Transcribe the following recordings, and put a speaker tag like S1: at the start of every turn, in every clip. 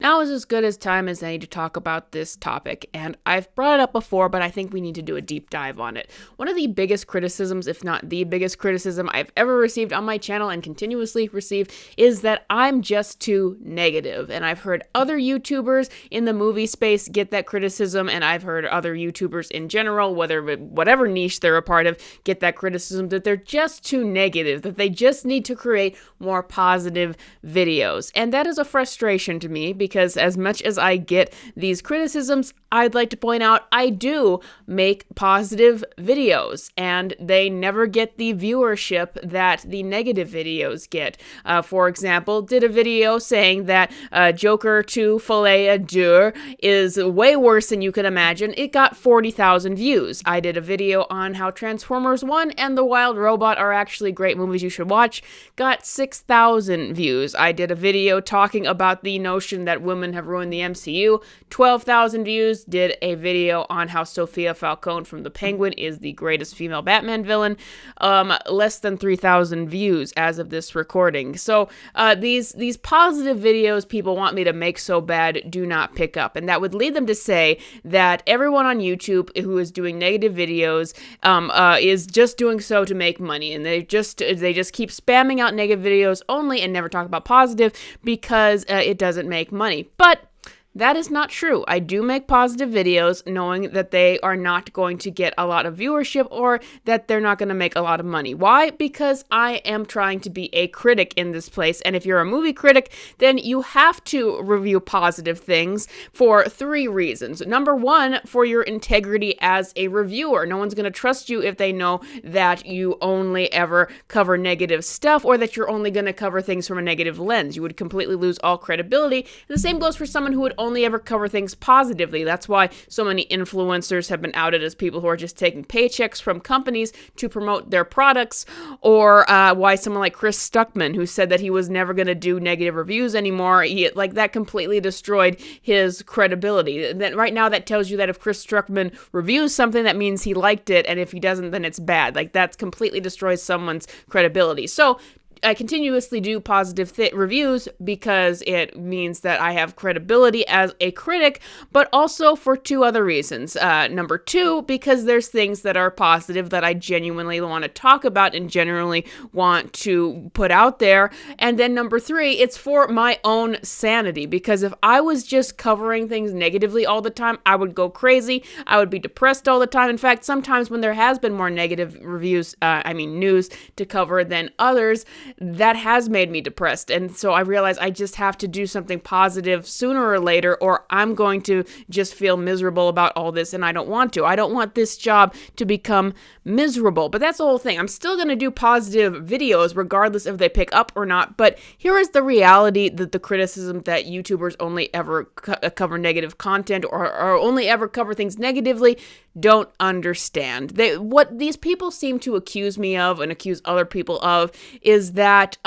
S1: Now is as good as time as any to talk about this topic, and I've brought it up before, but I think we need to do a deep dive on it. One of the biggest criticisms, if not the biggest criticism I've ever received on my channel and continuously receive, is that I'm just too negative. And I've heard other YouTubers in the movie space get that criticism, and I've heard other YouTubers in general, whatever niche they're a part of, get that criticism that they're just too negative, that they just need to create more positive videos. And that is a frustration to me because as much as I get these criticisms, I'd like to point out I do make positive videos and they never get the viewership that the negative videos get. For example, did a video saying that Joker 2 Filet Deux is way worse than you can imagine. It got 40,000 views. I did a video on how Transformers 1 and The Wild Robot are actually great movies you should watch. Got 6,000 views. I did a video talking about the notion that women have ruined the MCU. 12,000 views. Did a video on how Sophia Falcone from The Penguin is the greatest female Batman villain. Less than 3,000 views as of this recording. So these positive videos people want me to make so bad do not pick up. And that would lead them to say that everyone on YouTube who is doing negative videos is just doing so to make money. And they just keep spamming out negative videos only and never talk about positive because it doesn't make money. But that is not true. I do make positive videos knowing that they are not going to get a lot of viewership or that they're not going to make a lot of money. Why? Because I am trying to be a critic in this place. And if you're a movie critic, then you have to review positive things for 3 reasons. Number 1, for your integrity as a reviewer. No one's going to trust you if they know that you only ever cover negative stuff or that you're only going to cover things from a negative lens. You would completely lose all credibility. And the same goes for someone who would only ever cover things positively. That's why so many influencers have been outed as people who are just taking paychecks from companies to promote their products, or why someone like Chris Stuckman, who said that he was never going to do negative reviews anymore, that completely destroyed his credibility. That right now that tells you that if Chris Stuckman reviews something, that means he liked it, and if he doesn't, then it's bad. That completely destroys someone's credibility. So I continuously do positive reviews because it means that I have credibility as a critic, but also for 2 other reasons. Number 2, because there's things that are positive that I genuinely want to talk about and generally want to put out there. And then number 3, it's for my own sanity, because if I was just covering things negatively all the time, I would go crazy. I would be depressed all the time. In fact, sometimes when there has been more negative news to cover than others, that has made me depressed. And so I realized I just have to do something positive sooner or later, or I'm going to just feel miserable about all this, and I don't want to. I don't want this job to become miserable. But that's the whole thing. I'm still going to do positive videos regardless if they pick up or not. But here is the reality that the criticism that YouTubers only ever cover negative content or only ever cover things negatively don't understand. What these people seem to accuse me of and accuse other people of is that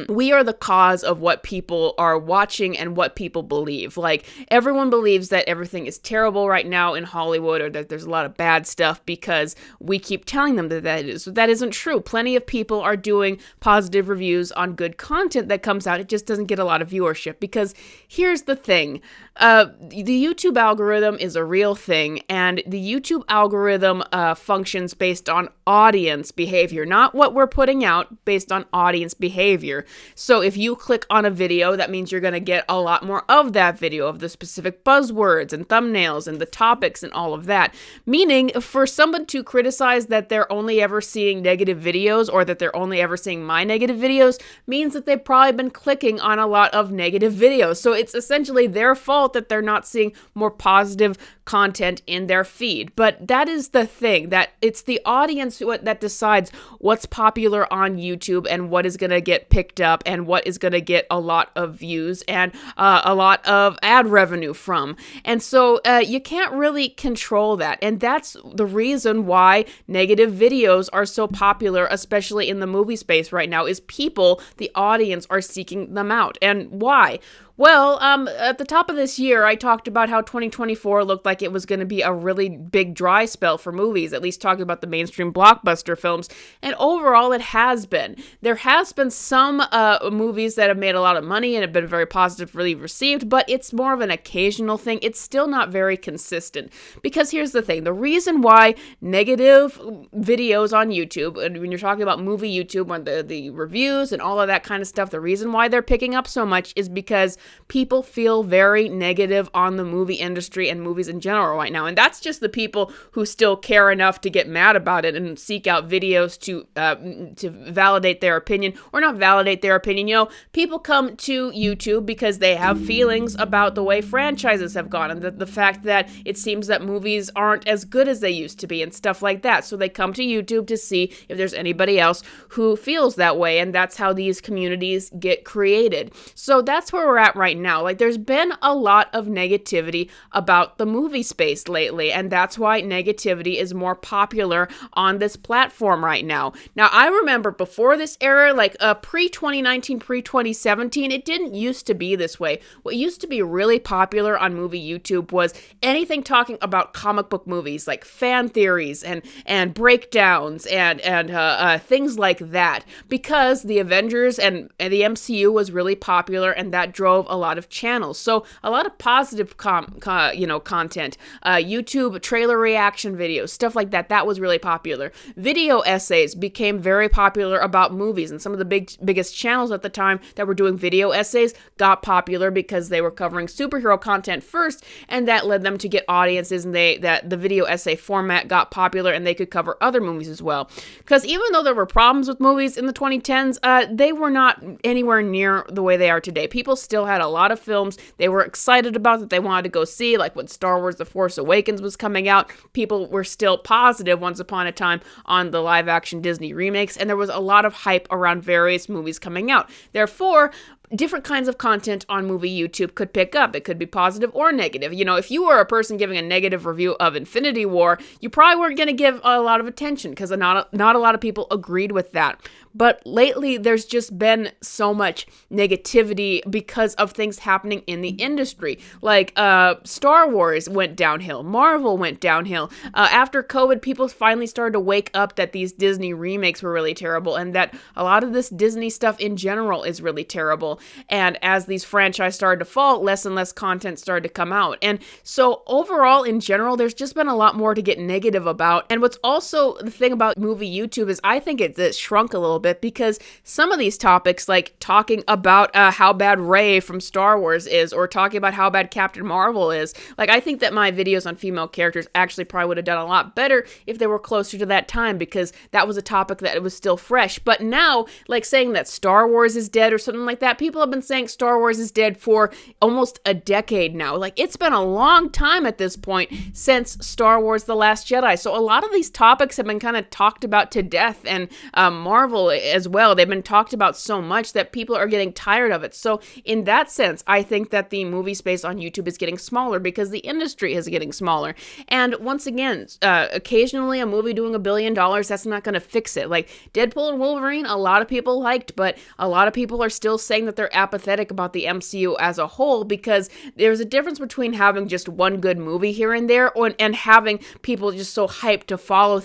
S1: we are the cause of what people are watching and what people believe. Like, everyone believes that everything is terrible right now in Hollywood, or that there's a lot of bad stuff because we keep telling them that is. That isn't true. Plenty of people are doing positive reviews on good content that comes out. It just doesn't get a lot of viewership because here's the thing. The YouTube algorithm is a real thing, and the YouTube algorithm functions based on audience behavior, not what we're putting out, based on audience behavior. So if you click on a video, that means you're going to get a lot more of that video, of the specific buzzwords and thumbnails and the topics and all of that. Meaning, for someone to criticize that they're only ever seeing negative videos, or that they're only ever seeing my negative videos, means that they've probably been clicking on a lot of negative videos. So it's essentially their fault that they're not seeing more positive content in their feed. But that is the thing, that it's the audience that decides what's popular on YouTube and what is going to get picked up and what is going to get a lot of views and a lot of ad revenue from. And so you can't really control that. And that's the reason why negative videos are so popular, especially in the movie space right now, is people, the audience, are seeking them out. And why? Well, at the top of this year, I talked about how 2024 looked like it was going to be a really big dry spell for movies, at least talking about the mainstream blockbuster films, and overall it has been. There has been some movies that have made a lot of money and have been very positively received, but it's more of an occasional thing. It's still not very consistent, because here's the thing. The reason why negative videos on YouTube, and when you're talking about movie YouTube, when the reviews and all of that kind of stuff, the reason why they're picking up so much is because people feel very negative on the movie industry and movies in general right now. And that's just the people who still care enough to get mad about it and seek out videos to validate their opinion, or not validate their opinion. You know, people come to YouTube because they have feelings about the way franchises have gone, and the fact that it seems that movies aren't as good as they used to be and stuff like that. So they come to YouTube to see if there's anybody else who feels that way, and that's how these communities get created. So that's where we're at right now. Like, there's been a lot of negativity about the movie space lately, and that's why negativity is more popular on this platform right now. Now, I remember before this era, like pre-2019, pre-2017, it didn't used to be this way. What used to be really popular on movie YouTube was anything talking about comic book movies, like fan theories and breakdowns and things like that, because the Avengers and the MCU was really popular, and that drove a lot of channels. So a lot of positive content, YouTube trailer reaction videos, stuff like that, that was really popular. Video essays became very popular about movies, and some of the biggest channels at the time that were doing video essays got popular because they were covering superhero content first, and that led them to get audiences, and that the video essay format got popular, and they could cover other movies as well. Because even though there were problems with movies in the 2010s, they were not anywhere near the way they are today. People still had a lot of films they were excited about that they wanted to go see, like when Star Wars The Force Awakens was coming out. People were still positive once upon a time on the live-action Disney remakes, and there was a lot of hype around various movies coming out. Therefore, different kinds of content on movie YouTube could pick up. It could be positive or negative. You know, if you were a person giving a negative review of Infinity War, you probably weren't going to give a lot of attention because not a lot of people agreed with that. But lately, there's just been so much negativity because of things happening in the industry. Like Star Wars went downhill. Marvel went downhill. After COVID, people finally started to wake up that these Disney remakes were really terrible, and that a lot of this Disney stuff in general is really terrible. And as these franchises started to fall, less and less content started to come out. And so overall, in general, there's just been a lot more to get negative about. And what's also the thing about movie YouTube is I think it's shrunk a little bit, because some of these topics, like talking about how bad Rey from Star Wars is, or talking about how bad Captain Marvel is, like I think that my videos on female characters actually probably would have done a lot better if they were closer to that time, because that was a topic that it was still fresh. But now, like saying that Star Wars is dead or something like that, people have been saying Star Wars is dead for almost a decade now. Like, it's been a long time at this point since Star Wars The Last Jedi. So a lot of these topics have been kind of talked about to death, and Marvel as well. They've been talked about so much that people are getting tired of it. So in that sense, I think that the movie space on YouTube is getting smaller because the industry is getting smaller. And once again, occasionally a movie doing $1 billion, that's not going to fix it. Like Deadpool and Wolverine, a lot of people liked, but a lot of people are still saying that they're apathetic about the MCU as a whole, because there's a difference between having just one good movie here and there, and having people just so hyped to follow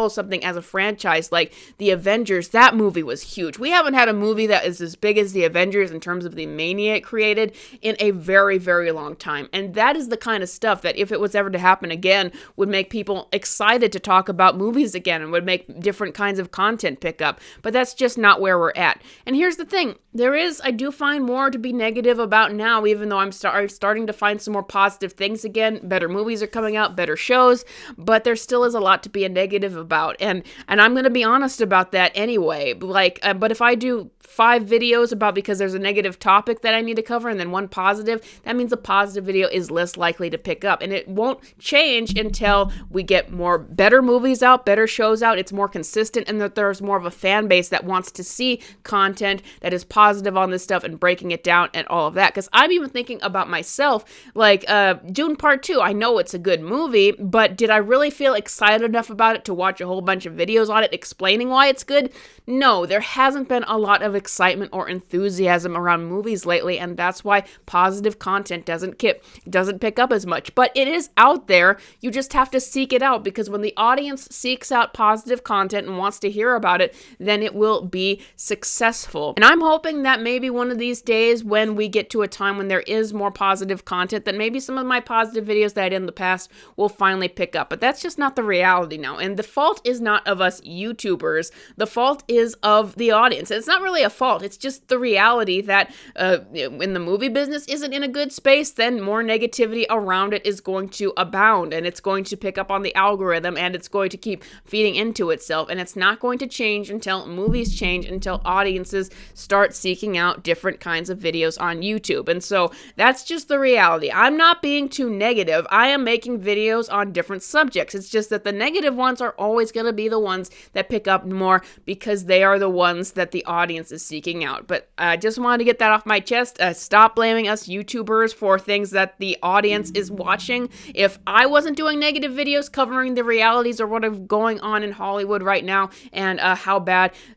S1: something as a franchise. Like the Avengers, that movie was huge. We haven't had a movie that is as big as the Avengers in terms of the mania it created in a very, very long time. And that is the kind of stuff that, if it was ever to happen again, would make people excited to talk about movies again, and would make different kinds of content pick up. But that's just not where we're at. And here's the thing. I do find more to be negative about now, even though I'm starting to find some more positive things again. Better movies are coming out, better shows, but there still is a lot to be a negative about. And I'm going to be honest about that anyway. But if I do 5 videos about because there's a negative topic that I need to cover and then one positive, that means a positive video is less likely to pick up. And it won't change until we get more better movies out, better shows out, it's more consistent, and that there's more of a fan base that wants to see content that is positive positive on this stuff and breaking it down and all of that. Because I'm even thinking about myself, like Dune Part 2. I know it's a good movie, but did I really feel excited enough about it to watch a whole bunch of videos on it explaining why it's good? No, there hasn't been a lot of excitement or enthusiasm around movies lately, and that's why positive content doesn't pick up as much. But it is out there. You just have to seek it out, because when the audience seeks out positive content and wants to hear about it, then it will be successful. And I'm hoping that maybe one of these days, when we get to a time when there is more positive content, that maybe some of my positive videos that I did in the past will finally pick up. But that's just not the reality now. And the fault is not of us YouTubers. The fault is of the audience. It's not really a fault. It's just the reality that when the movie business isn't in a good space, then more negativity around it is going to abound, and it's going to pick up on the algorithm, and it's going to keep feeding into itself. And it's not going to change until movies change, until audiences start seeking out different kinds of videos on YouTube. And so that's just the reality. I'm not being too negative. I am making videos on different subjects. It's just that the negative ones are always going to be the ones that pick up more, because they are the ones that the audience is seeking out. But I just wanted to get that off my chest. Stop blaming us YouTubers for things that the audience is watching. If I wasn't doing negative videos covering the realities of what is going on in Hollywood right now, and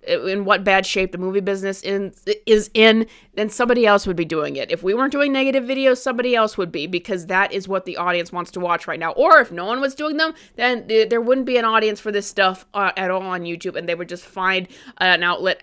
S1: in what bad shape the movie business is in, then somebody else would be doing it. If we weren't doing negative videos, somebody else would be, because that is what the audience wants to watch right now. Or if no one was doing them, then there wouldn't be an audience for this stuff at all on YouTube, and they would just find an outlet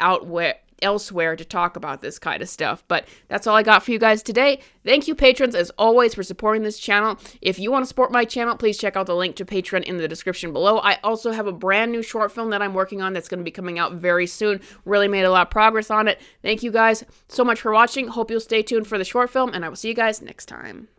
S1: elsewhere to talk about this kind of stuff. But that's all I got for you guys today. Thank you, patrons, as always, for supporting this channel. If you want to support my channel, please check out the link to Patreon in the description below. I also have a brand new short film that I'm working on that's going to be coming out very soon. Really made a lot of progress on it. Thank you guys so much for watching. Hope you'll stay tuned for the short film, and I will see you guys next time.